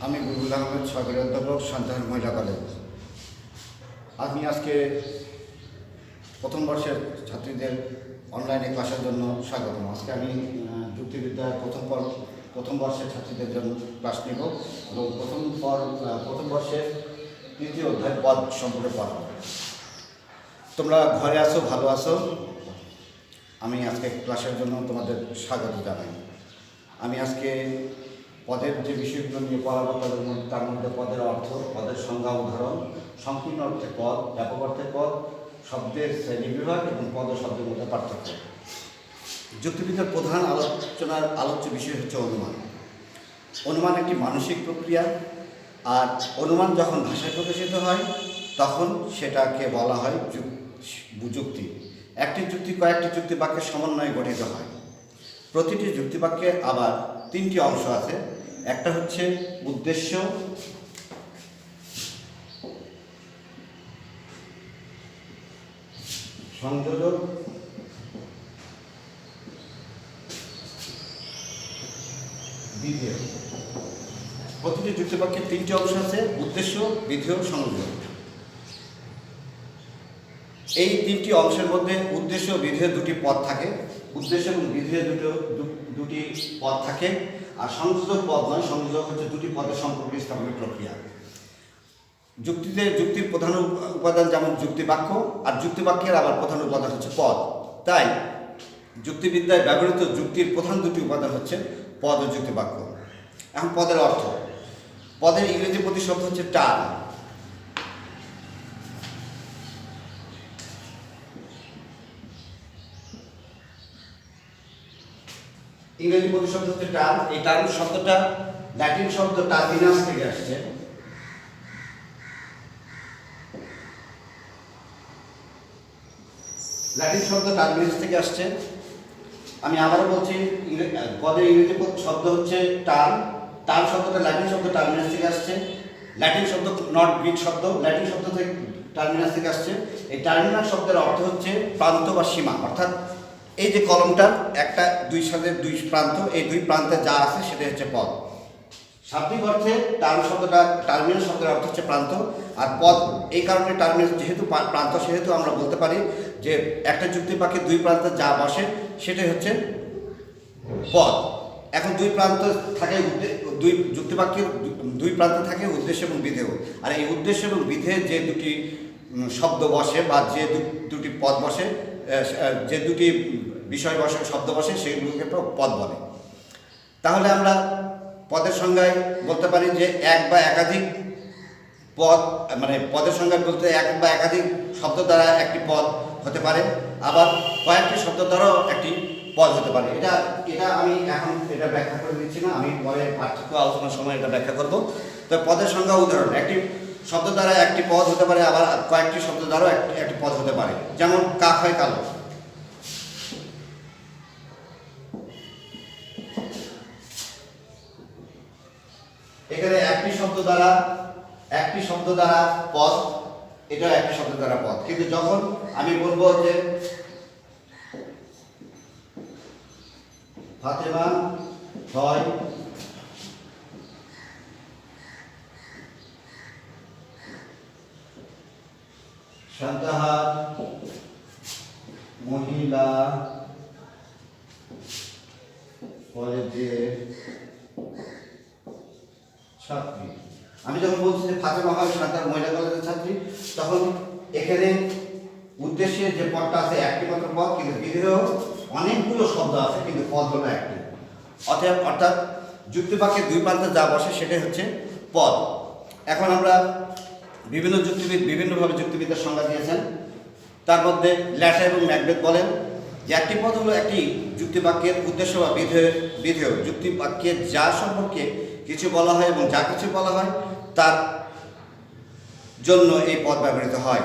আমি বুলবুল আহমেদ, সহকারী অধ্যাপক, সন্তান মহিলা কলেজ। আমি আজকে প্রথম বর্ষের ছাত্রীদের অনলাইনে ক্লাসের জন্য স্বাগতম। আজকে আমি যুক্তিবিদ্যার প্রথম বর্ষের ছাত্রীদের জন্য ক্লাস নেব এবং প্রথম বর্ষের তৃতীয় অধ্যায় পদ সম্পর্কে পড়াবো। তোমরা ঘরে আসো, ভালো আছো। আমি আজকে ক্লাসের জন্য তোমাদের স্বাগত জানাই। আমি আজকে পদের যে বিষয়গুলো নিয়ে পড়াবো তার মধ্যে পদের অর্থ, পদের সংজ্ঞা, উদাহরণ, সংকীর্ণ অর্থে পদ, ব্যাপক অর্থে পদ, শব্দের শ্রেণী বিভাগ এবং পদ ও শব্দের মধ্যে পার্থক্য। যুক্তিবিদ্যার প্রধান আলোচ্য বিষয় হচ্ছে অনুমান। অনুমান একটি মানসিক প্রক্রিয়া, আর অনুমান যখন ভাষায় প্রকাশিত হয় তখন সেটাকে বলা হয় যুক্তি। একটি যুক্তি কয়েকটি যুক্তি বাক্যের সমন্বয়ে গঠিত হয়। প্রতিটি যুক্তিবাক্যে আবার তিনটি অংশ আছে। একটা হচ্ছে উদ্দেশ্য, সংযোজক, বিধেয়। প্রতিটি যুক্তিবাক্যের তিনটি অংশ আছে: উদ্দেশ্য, বিধেয়, সংযোজক। এই তিনটি অংশের মধ্যে উদ্দেশ্য ও বিধেয় দুটি পদ থাকে। উদ্দেশ্য এবং বিধেয় দুটি পদ থাকে। আর সংযোজক পদ নয়, সংযোজক হচ্ছে দুটি পদের সম্পর্ক স্থাপনের প্রক্রিয়া। যুক্তির প্রধান উপাদান যেমন যুক্তিবাক্য, আর যুক্তিবাক্যের আবার প্রধান উপাদান হচ্ছে পদ। তাই যুক্তিবিদ্যায় ব্যবহৃত যুক্তির প্রধান দুটি উপাদান হচ্ছে পদ ও যুক্তিবাক্য। এখন পদের অর্থ। পদের ইংরেজি প্রতিশব্দ হচ্ছে টার্ম। ইংরেজি প্রতিশব্দ হচ্ছে টার্ম। এই টার্ম শব্দটা ল্যাটিন শব্দ টার্মিনাস থেকে আসছে। ল্যাটিন শব্দ টার্মিনাস থেকে আসছে। আমি আবারও বলছি, পদের ইংরেজি শব্দ হচ্ছে টার্ম। টার্ম শব্দটা ল্যাটিন শব্দ টার্মিনাস থেকে আসছে। ল্যাটিন শব্দ নট গ্রিক শব্দ, ল্যাটিন শব্দ থেকে টার্মিনাস থেকে আসছে। এই টার্মিনাস শব্দের অর্থ হচ্ছে প্রান্ত বা সীমা। অর্থাৎ এই যে কলমটার একটা দুই সাথে দুই প্রান্ত, এই দুই প্রান্তে যা আছে সেটা হচ্ছে পদ। শাব্দিক অর্থে টার্মিনাস শব্দের অর্থ হচ্ছে প্রান্ত। আর পদ এই কারণে টার্মিনাস যেহেতু প্রান্ত, সেহেতু আমরা বলতে পারি যে একটা যুক্তিবাক্যে দুই প্রান্তে যা বসে সেটাই হচ্ছে পদ। এখন দুই প্রান্ত থাকে, দুই যুক্তিবাক্যের দুই প্রান্তে থাকে উদ্দেশ্য এবং বিধেয়। আর এই উদ্দেশ্য এবং বিধেয় যে দুটি শব্দ বসে বা যে দুটি পদ বসে, যে দুটি বিষয় বসে, শব্দ বসে, সেগুলোকে পদ বলে। তাহলে আমরা পদের সংজ্ঞায় বলতে পারি যে এক বা একাধিক পদ, মানে পদের সংজ্ঞায় বলতে এক বা একাধিক শব্দ দ্বারা একটি পদ হতে পারে, আবার কয়েকটি শব্দ দ্বারাও একটি পদ হতে পারে। এটা আমি এখন এটা ব্যাখ্যা করে দিচ্ছি না, আমি পরে পার্থক্য আলোচনার সময় এটা ব্যাখ্যা করব। তো পদের সংজ্ঞা উদাহরণ: একটি শব্দ দ্বারা একটি পদ হতে পারে, আবার কয়েকটি শব্দ দ্বারাও একটি পদ হতে পারে। যেমন কাক হয় কালো। এখানে একটি শব্দ দ্বারা পদ, এটাও একটি শব্দ দ্বারা পদ। কিন্তু যখন আমি বলবো যে ফাতেমা হয় সান্তাহার মহিলা কলেজের ছাত্রী, আমি যখন বলছি যে ফাতেমা হয় সান্তাহার মহিলা কলেজের ছাত্রী, তখন এখানে উদ্দেশ্যে যে পদটা আছে একটি মাত্র পদ, কিন্তু বিধেয় অনেকগুলো শব্দ আছে, কিন্তু পদ হলো একটি। অর্থাৎ যুক্তিবাক্যের দুই প্রান্তে যা বসে সেটাই হচ্ছে পদ। এখন আমরা বিভিন্ন যুক্তিবিদ বিভিন্নভাবে যুক্তিবিদ্যার সংজ্ঞা দিয়েছেন। তার মধ্যে ল্যাটা এবং ম্যাকবেথ বলেন যে একটি পদ হলো একটি যুক্তিবাক্যের উদ্দেশ্য বা বিধেয়। যুক্তিবাক্যের যা সম্পর্কে কিছু বলা হয় এবং যা কিছু বলা হয় তার জন্য এই পদ ব্যবহৃত হয়।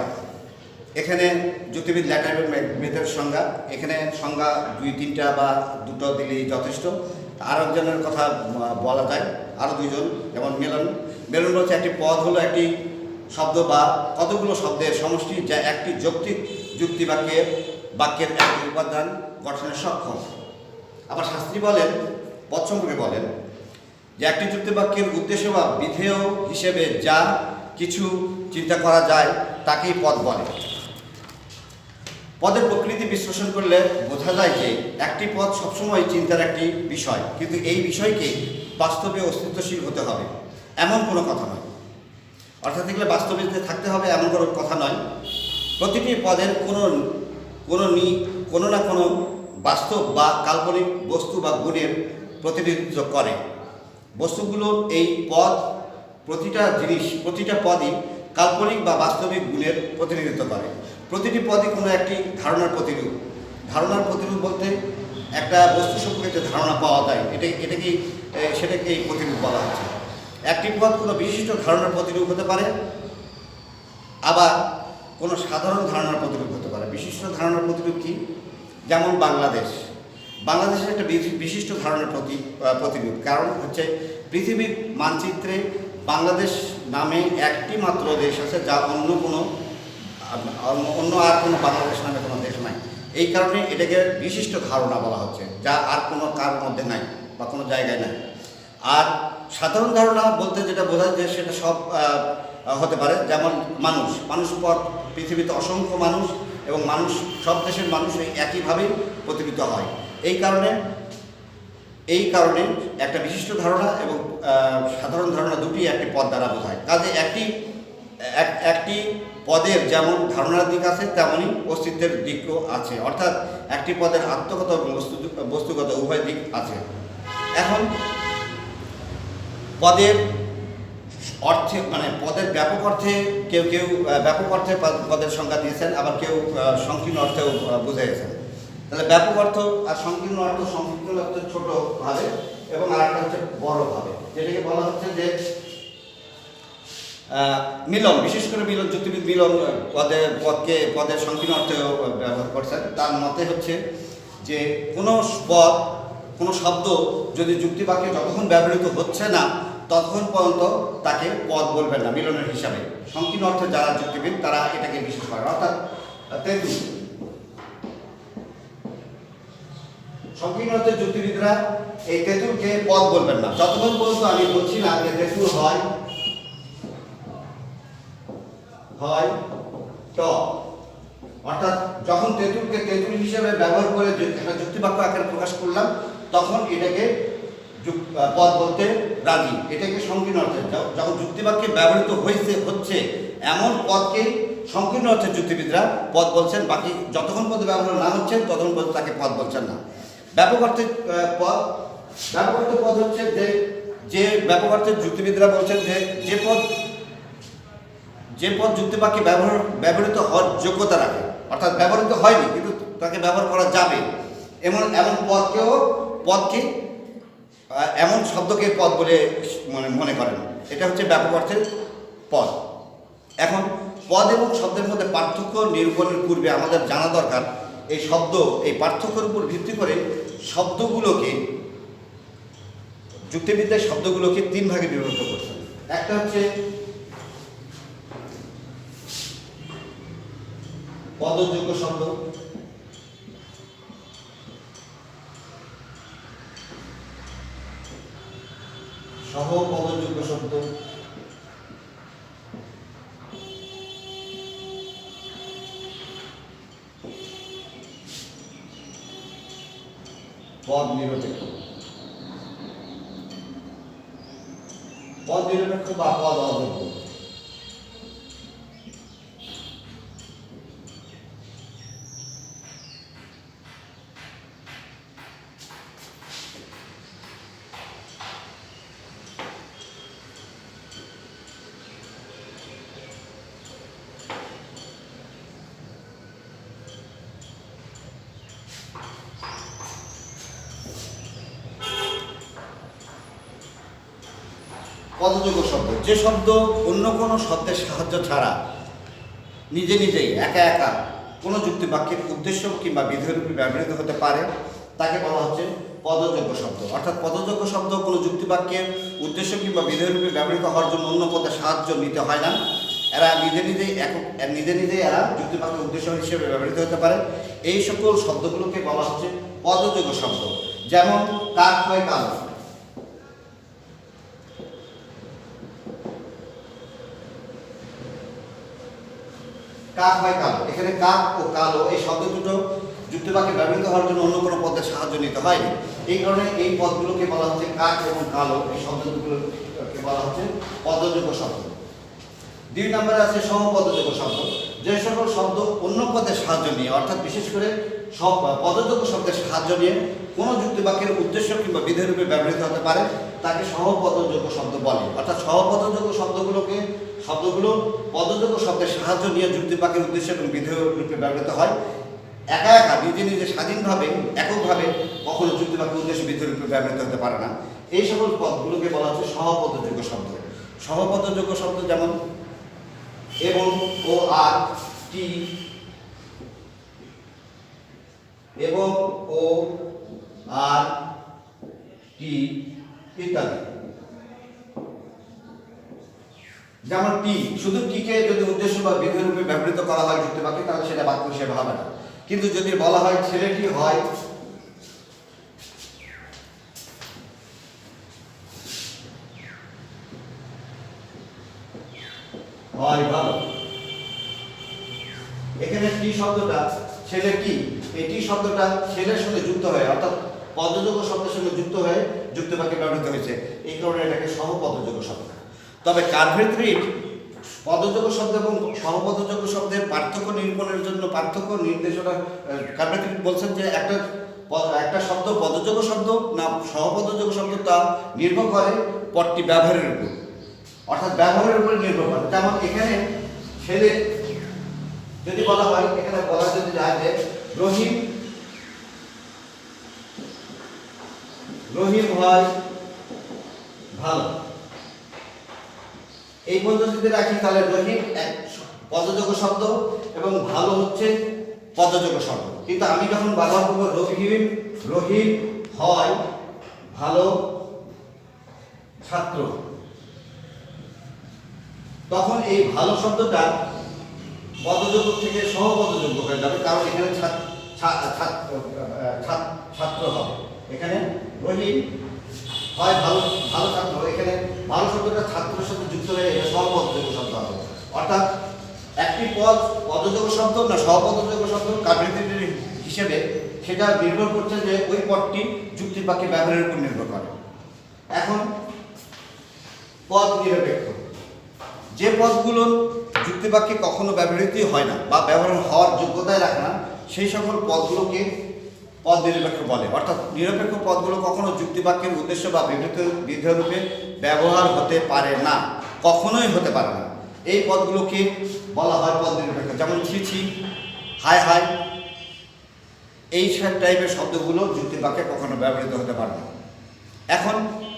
এখানে যুক্তিবিদ ল্যাটা এবং ম্যাকবেথের সংজ্ঞা, এখানে সংজ্ঞা দুই তিনটা বা দুটো দিলেই যথেষ্ট। আর একজনের কথা বলা যায়, আরও দুইজন, যেমন মেলন বলছে একটি পদ হলো একটি শব্দ বা কতগুলো শব্দের সমষ্টি যা একটি বাক্যের একটি উপাদান গঠনে সক্ষম। আবার শাস্ত্রী বলেন, পদ সম্পর্কে বলেন যে একটি যুক্তি বাক্যের উদ্দেশ্য বা বিধেয় হিসেবে যা কিছু চিন্তা করা যায় তাকেই পদ বলে। পদের প্রকৃতি বিশ্লেষণ করলে বোঝা যায় যে একটি পদ সবসময় চিন্তার একটি বিষয়, কিন্তু এই বিষয়কে বাস্তবে অস্তিত্বশীল হতে হবে এমন কোনো কথা নয়। অর্থাৎ এগুলো বাস্তবে থাকতে হবে এমন কোনো কথা নয়। প্রতিটি পদের কোনো না কোনো বাস্তব বা কাল্পনিক বস্তু বা গুণের প্রতিনিধিত্ব করে। বস্তুগুলো এই পদ, প্রতিটা পদই কাল্পনিক বা বাস্তবিক গুণের প্রতিনিধিত্ব করে। প্রতিটি পদই কোনো একটি ধারণার প্রতিরূপ। ধারণার প্রতিরূপ বলতে একটা বস্তু সম্পর্কে যে ধারণা পাওয়া যায় সেটাকেই প্রতিরূপ বলা হচ্ছে। একটি পদ কোনো বিশিষ্ট ধারণার প্রতিরূপ হতে পারে, আবার কোনো সাধারণ ধারণার প্রতিরূপ হতে পারে। বিশিষ্ট ধারণার প্রতিরূপ কি? যেমন বাংলাদেশের একটা বিশিষ্ট ধারণার প্রতিরূপ। কারণ হচ্ছে পৃথিবীর মানচিত্রে বাংলাদেশ নামে একটি মাত্র দেশ আছে, যা অন্য আর কোনো বাংলাদেশ নামে কোনো দেশ নাই। এই কারণে এটাকে বিশিষ্ট ধারণা বলা হচ্ছে, যা আর কোনো কার মধ্যে নাই বা কোনো জায়গায় নাই। আর সাধারণ ধারণা বলতে যেটা বোঝায় যে সেটা সব হতে পারে, যেমন মানুষ পর পৃথিবীতে অসংখ্য মানুষ, এবং সব দেশের মানুষ একইভাবেই প্রতিবিত হয়। এই কারণে একটা বিশিষ্ট ধারণা এবং সাধারণ ধারণা দুটি একটি পদ দ্বারা বোঝায়। কাজে একটি পদের যেমন ধারণার দিক আছে, তেমনই অস্তিত্বের দিকও আছে। অর্থাৎ একটি পদের আত্মগত এবং বস্তুগত উভয় দিক আছে। এখন পদের অর্থে পদের ব্যাপক অর্থে কেউ ব্যাপক অর্থে পদের সংজ্ঞা দিয়েছেন, আবার কেউ সংকীর্ণ অর্থেও বুঝিয়েছেন। তাহলে ব্যাপক অর্থ আর সংকীর্ণ অর্থ ছোট ভাবে এবং আরেকটা হচ্ছে বড় ভাবে, যেটাকে বলা হচ্ছে যে মিলন। বিশেষ করে যুক্তিবিদ মিলন পদের সংকীর্ণ অর্থে ব্যবহার করছেন। তার মতে হচ্ছে যে কোনো শব্দ যদি যুক্তিবাক্যে যতক্ষণ ব্যবহৃত হচ্ছে না ততক্ষণ পর্যন্ত তাকে পদ বলবেন না মিলনের হিসাবে। সংকীর্ণ অর্থে যারা যুক্তিবিদ তারা এটাকে বিশেষ করেন। অর্থাৎ তেঁতুল, সংকীর্ণ অর্থে যুক্তিবিদরা এই তেঁতুলকে পদ বলবেন না যতক্ষণ পর্যন্ত আমি বলছি না যে তেঁতুল হয় টক। অর্থাৎ যখন তেঁতুলকে তেঁতুল হিসেবে ব্যবহার করে একটা যুক্তিবাক্য আকারে প্রকাশ করলাম, তখন এটাকে পদ বলতে রাজি। এটাকে সংকীর্ণ অর্থে যখন যুক্তিবাক্যে ব্যবহৃত হচ্ছে এমন পদকে সংকীর্ণ অর্থে যুক্তিবিদরা পদ বলছেন। বাকি যতক্ষণ পদ ব্যবহার না হচ্ছে ততক্ষণ পদ তাকে পদ বলছেন না। ব্যাপক অর্থে পদ হচ্ছে যে ব্যাপক অর্থে যুক্তিবিদরা বলছেন যে পদ যুক্তিবাক্যে ব্যবহৃত হওয়ার যোগ্যতা রাখে, অর্থাৎ ব্যবহৃত হয়নি কিন্তু তাকে ব্যবহার করা যাবে, এমন পদকে এমন শব্দকে পদ বলে মনে করেন। এটা হচ্ছে ব্যাপক অর্থের পদ। এখন পদ এবং শব্দের মধ্যে পার্থক্য নিরূপণের পূর্বে আমাদের জানা দরকার এই পার্থক্যের উপর ভিত্তি করে যুক্তিবিদ্যায় শব্দগুলোকে তিন ভাগে বিভক্ত করছেন। একটা হচ্ছে পদযোগ্য শব্দ, সহপদযোগ্য শব্দ, পদ নিরপেক্ষ বা পদ অযোগ্য। পদযোগ্য শব্দ যে শব্দ অন্য কোনো শব্দের সাহায্য ছাড়া নিজেই একা কোনো যুক্তিবাক্যের উদ্দেশ্য কিংবা বিধেয়রূপে ব্যবহৃত হতে পারে তাকে বলা হচ্ছে পদযোগ্য শব্দ। অর্থাৎ পদযোগ্য শব্দ কোনো যুক্তিবাক্যের উদ্দেশ্য কিংবা বিধেয়রূপে ব্যবহৃত হওয়ার জন্য অন্য পদের সাহায্য নিতে হয় না। এরা নিজেই এরা যুক্তিবাক্যের উদ্দেশ্য হিসেবে ব্যবহৃত হতে পারে। এই সকল শব্দগুলোকে বলা হচ্ছে পদযোগ্য শব্দ। যেমন কাক হয় কালো, কাক হয় কালো। এখানে কাক ও কালো এই শব্দ দুটো যুক্তিবাক্যে ব্যবহৃত হওয়ার জন্য অন্য কোনো পদের সাহায্য নিতে হয়নি। এই কারণে এই পদগুলোকে বলা হচ্ছে কাক এবং কালো, এই শব্দ দুটোকে বলা হচ্ছে পদযোগ্য শব্দ। 2 নম্বরে আছে সহপদযোগ্য শব্দ। যে সকল শব্দ অন্য পদের সাহায্য নিয়ে, অর্থাৎ বিশেষ করে সব পদযোগ্য শব্দের সাহায্য নিয়ে কোনো যুক্তিবাক্যের উদ্দেশ্য কিংবা বিধেয় রূপে ব্যবহৃত হতে পারে তাকে সহপদযোগ্য শব্দ বলে। অর্থাৎ সহপদযোগ্য শব্দগুলো পদযোগ্য শব্দের সাহায্য নিয়ে যুক্তিবাক্যের উদ্দেশ্য এবং বিধেয় রূপে ব্যবহৃত হয়। একা একা নিজে নিজে স্বাধীনভাবে এককভাবে কখনো যুক্তিবাক্যের উদ্দেশ্য বিধেয় রূপে ব্যবহৃত হতে পারে না। এই সকল পদগুলোকে বলা হচ্ছে সহপদযোগ্য শব্দ। সহপদযোগ্য শব্দ যেমন এবং, ও, আর, টি, এবং, ও, আর, টি ইত্যাদি। যেমন টি, শুধু টিকে যদি উদ্দেশ্য বা বিধেয় রূপে ব্যবহৃত করা হয় যুক্তিবাক্যে তাহলে সেটা বাক্য হিসেবে হবে না। কিন্তু যদি বলা হয় ছেলেটি হয় ভালো, এখানে টি শব্দটা ছেলেটি, এই টি শব্দটা ছেলের সঙ্গে যুক্ত হয়ে অর্থাৎ পদযোগ্য শব্দের সঙ্গে যুক্ত হয়ে যুক্তিবাক্যে ব্যবহৃত হয়েছে, এই কারণে এটাকে সহপদযোগ্য শব্দ। তবে কার্ভেট্রিক পদযোগ্য শব্দ এবং সহপদযোগ্য শব্দের পার্থক্য নিরূপণের জন্য পার্থক্য নির্দেশনা কার্ভেট্রিক বলছেন যে একটা শব্দ পদযোগ্য শব্দ না সহপদযোগ্য শব্দ তা নির্ভর করে পদটি ব্যবহারের উপর, অর্থাৎ ব্যবহারের উপরে নির্ভর করে। যেমন এখানে ছেলে যদি বলা হয়, এখানে বলা যদি যায় যে রহিম হয় ভালো, এই পদ্ধতিতে রাখি তাহলে রহিম এক পদযোগ্য শব্দ এবং ভালো হচ্ছে পদযোগ্য শব্দ। কিন্তু আমি যখন ব্যবহার করবো রহিম হয় ভালো ছাত্র, তখন এই ভালো শব্দটা পদযোগ্য থেকে সহপদযোগ্য হয়ে যাবে, কারণ এখানে ছাত্র হবে। এখানে রহিম হয় ভালো ছাত্র, এখানে ভালো শব্দটা ছাত্রের সাথে যুক্ত হয়ে এটা সহপদযোগ্য শব্দ হবে। অর্থাৎ একটি পদ পদযোগ্য শব্দ না সহপদযোগ্য শব্দ কার্ভেট্রিক হিসেবে সেটা নির্ভর করছে যে ওই পদটি যুক্তিবাক্যে ব্যবহারের উপর নির্ভর করে। এখন পদ নিরপেক্ষ, যে পদগুলো যুক্তিবাক্যে কখনো ব্যবহৃতই হয় না বা ব্যবহার হওয়ার যোগ্যতায় রাখে না সেই সকল পদগুলোকে পদ নিরপেক্ষ বলে। অর্থাৎ নিরপেক্ষ পদগুলো কখনো যুক্তিবাক্যের উদ্দেশ্য বা বিধেয় রূপে ব্যবহার হতে পারে না, কখনোই হতে পারে না। এই পদগুলোকে বলা হয় পদ নিরপেক্ষ। যেমন ছি, হায়, এই টাইপের শব্দগুলো যুক্তিবাক্যে কখনো ব্যবহৃত হতে পারে না। এখন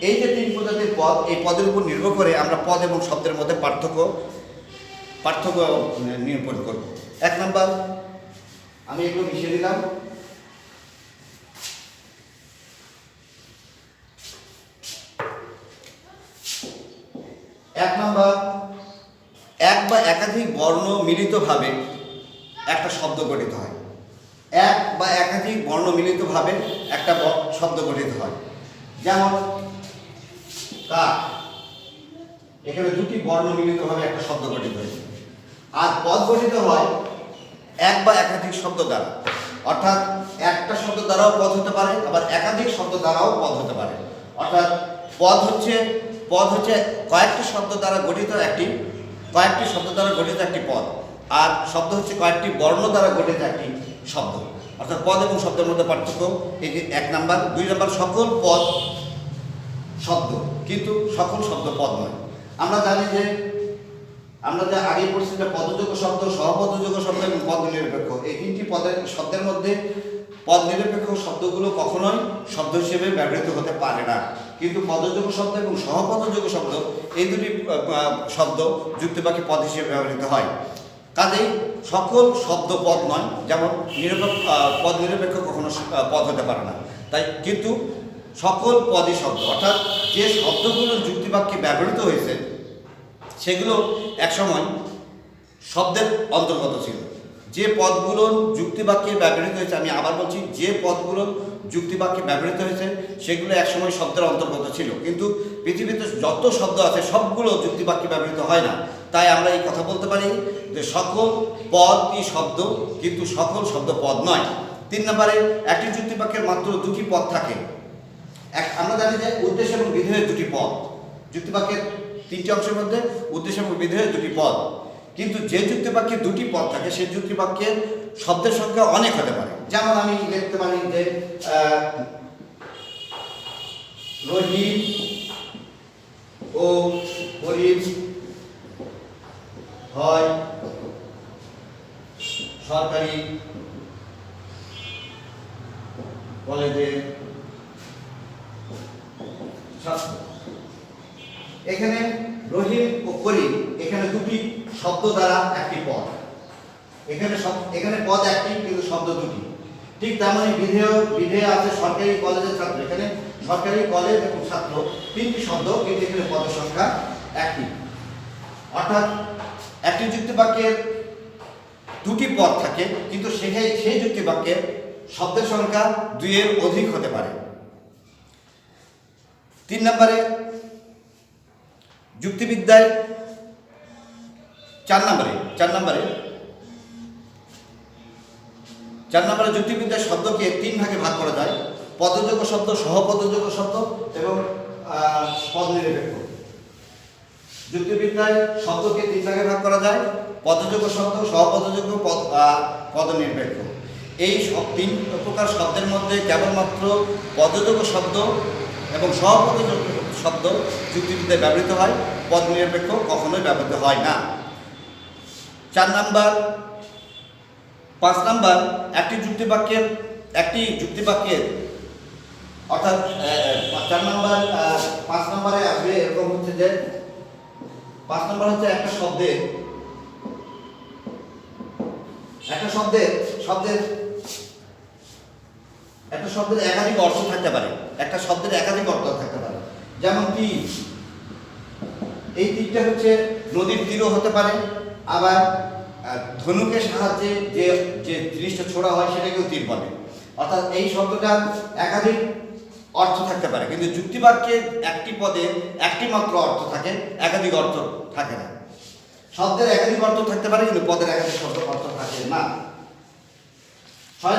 এই যে 3 প্রজাতির পদ, এই পদের উপর নির্ভর করে আমরা পদ এবং শব্দের মধ্যে পার্থক্য নিরূপণ করব। 1 নম্বর, আমি এগুলো মিশিয়ে দিলাম। 1 নম্বর, এক বা একাধিক বর্ণ মিলিতভাবে একটা শব্দ গঠিত হয়। এক বা একাধিক বর্ণ মিলিতভাবে একটা শব্দ গঠিত হয়। যেমন কাক, এখানে 2টি বর্ণ মিলিতভাবে একটা শব্দ গঠিত হয়েছে। আর পদ গঠিত হয় এক বা একাধিক শব্দ দ্বারা, অর্থাৎ একটা শব্দ দ্বারাও পদ হতে পারে, আবার একাধিক শব্দ দ্বারাও পদ হতে পারে। অর্থাৎ পদ হচ্ছে কয়েকটি শব্দ দ্বারা গঠিত একটি পদ, আর শব্দ হচ্ছে কয়েকটি বর্ণ দ্বারা গঠিত একটি শব্দ। অর্থাৎ পদ এবং শব্দের মধ্যে পার্থক্য এই যে 1 নম্বর। 2 নম্বর, সকল পদ শব্দ কিন্তু সকল শব্দ পদ নয়। আমরা জানি যে আমরা যে আগে পড়ছি যে পদযোগ্য শব্দ, সহপদযোগ্য শব্দ এবং পদ নিরপেক্ষ, এই 3টি শব্দের মধ্যে পদ নিরপেক্ষ শব্দগুলো কখনোই শব্দ হিসেবে ব্যবহৃত হতে পারে না, কিন্তু পদযোগ্য শব্দ এবং সহপদযোগ্য শব্দ এই 2টি শব্দ যুক্তিবাক্যে পদ হিসেবে ব্যবহৃত হয়। কাজেই সকল শব্দ পদ নয়, যেমন পদ নিরপেক্ষ কখনো পদ হতে পারে না। তাই কিন্তু সকল পদই শব্দ, অর্থাৎ যে শব্দগুলো যুক্তিবাক্যে ব্যবহৃত হয়েছে সেগুলো একসময় শব্দের অন্তর্গত ছিল। যে পদগুলো যুক্তিবাক্যে ব্যবহৃত হয়েছে, আমি আবার বলছি, যে পদগুলো যুক্তিবাক্যে ব্যবহৃত হয়েছে সেগুলো একসময় শব্দের অন্তর্গত ছিল, কিন্তু পৃথিবীতে যত শব্দ আছে সবগুলো যুক্তিবাক্যে ব্যবহৃত হয় না। তাই আমরা এই কথা বলতে পারি যে সকল পদই শব্দ, কিন্তু সকল শব্দ পদ নয়। 3 নম্বরে একটি যুক্তিবাক্যের মাত্র দুটি পদ থাকে। আমরা জানি যে উদ্দেশ্য এবং বিধেয়ের দুটি পদ, যুক্তিবাক্যের 3টি অংশের মধ্যে উদ্দেশ্য এবং বিধেয়ের দুটি পদ। কিন্তু যে যুক্তিবাক্যে দুটি পদ থাকে সেই যুক্তিবাক্যের শব্দের সংখ্যা অনেক হতে পারে। যেমন আমি লিখতে পারি যে রহিম ও করিম হয় সরকারি কলেজের ছাত্র। এখানে রহিম ও করিম এখানে দুটি শব্দ দ্বারা একটি পদ, এখানে পদ একটি কিন্তু শব্দ দুটি। ঠিক তেমনি বিধেয় আছে সরকারি কলেজের ছাত্র, এখানে সরকারি কলেজ এবং ছাত্র 3টি শব্দ, কিন্তু এখানে পদের সংখ্যা একটি। অর্থাৎ একটি যুক্তিবাক্যের দুটি পদ থাকে, কিন্তু সেই যুক্তিবাক্যের শব্দের সংখ্যা 2-এর অধিক হতে পারে। 3 নম্বরে যুক্তিবিদ্যায় 4 নম্বরে যুক্তিবিদ্যার শব্দকে 3 ভাগে ভাগ করা যায়: পদযোগ্য শব্দ, সহপদযোগ্য শব্দ এবং পদ নিরপেক্ষ। যুক্তিবিদ্যায় শব্দকে 3 ভাগে ভাগ করা যায়: পদযোগ্য শব্দ, সহপদযোগ্য, পদ নিরপেক্ষ। এই 3 প্রকার শব্দের মধ্যে কেবলমাত্র পদযোগ্য শব্দ এবং সহপদযোগ্য শব্দ যুক্তিবিদ্যায় ব্যবহৃত হয়, পদ নিরপেক্ষ কখনোই ব্যবহৃত হয় না। 5 নম্বর একটি যুক্তিবাক্যের অর্থাৎ 5 নম্বরে আসবে এরকম হচ্ছে যে 5 নম্বর হচ্ছে একটা শব্দের একাধিক অর্থ থাকতে পারে, যেমন তীর। এই তীরটা হচ্ছে নদীর তীরও হতে পারে, আবার ধনুকের সাহায্যে যে জিনিসটা ছোড়া হয় সেটাকেও তীর বলে। অর্থাৎ এই শব্দটার একাধিক অর্থ থাকতে পারে, কিন্তু যুক্তিবাক্যে একটি পদে একটি মাত্র অর্থ থাকে, একাধিক অর্থ থাকে না। শব্দের একাধিক অর্থ থাকতে পারে, কিন্তু পদের একাধিক অর্থ থাকে না। 6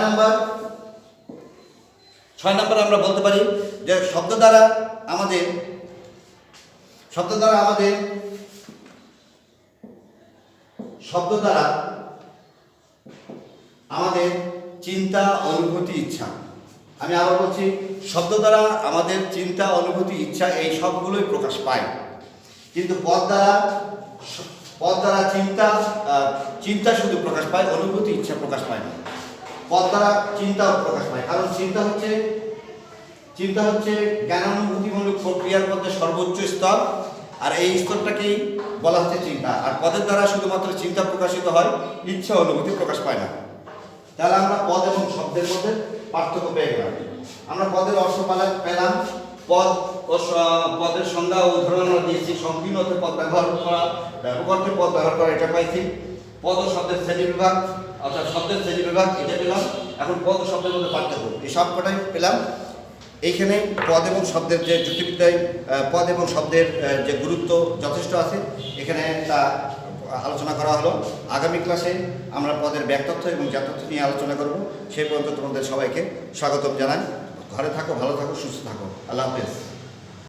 নম্বর আমরা বলতে পারি যে শব্দ দ্বারা আমাদের চিন্তা, অনুভূতি, ইচ্ছা। আমি আবার বলছি, শব্দ দ্বারা আমাদের চিন্তা, অনুভূতি, ইচ্ছা এই সবগুলোই প্রকাশ পায়, কিন্তু পদ দ্বারা চিন্তা শুধু প্রকাশ পায়, অনুভূতি, ইচ্ছা প্রকাশ পায় না। পদ দ্বারা চিন্তাও প্রকাশ পায়, কারণ চিন্তা হচ্ছে জ্ঞানানুভূতিমূলক প্রক্রিয়ার মধ্যে সর্বোচ্চ স্তর, আর এই স্তরটাকেই বলা হচ্ছে চিন্তা। আর পদের দ্বারা শুধুমাত্র চিন্তা প্রকাশিত হয়, ইচ্ছা, অনুভূতি প্রকাশ পায় না। তাহলে আমরা পদ এবং শব্দের মধ্যে পার্থক্য পেয়ে গেলাম। আমরা পদের অর্থ পেলাম, পদের সংজ্ঞা ও উদাহরণ আমরা দিয়েছি। সংকীর্ণ অর্থে পদ ব্যবহার করা, ব্যাপক অর্থে পদ ব্যবহার করা, এটা পাইছি। পদ ও শব্দের শ্রেণীবিভাগ, অর্থাৎ শব্দের শ্রেণীবিভাগ এটা পেলাম। এখন পদ ও শব্দের মধ্যে পার্থক্য, এই সব কটাই পেলাম। এইখানে পদ এবং শব্দের যে যুক্তিবিদ্যায় পদ এবং শব্দের যে গুরুত্ব যথেষ্ট আছে, এখানে তা আলোচনা করা হলো। আগামী ক্লাসে আমরা পদের ব্যাকতথ্য এবং জাতথ্য নিয়ে আলোচনা করব। সেই পর্যন্ত তোমাদের সবাইকে স্বাগতম জানাই। ঘরে থাকো, ভালো থাকো, সুস্থ থাকো। আল্লাহ হাফেজ।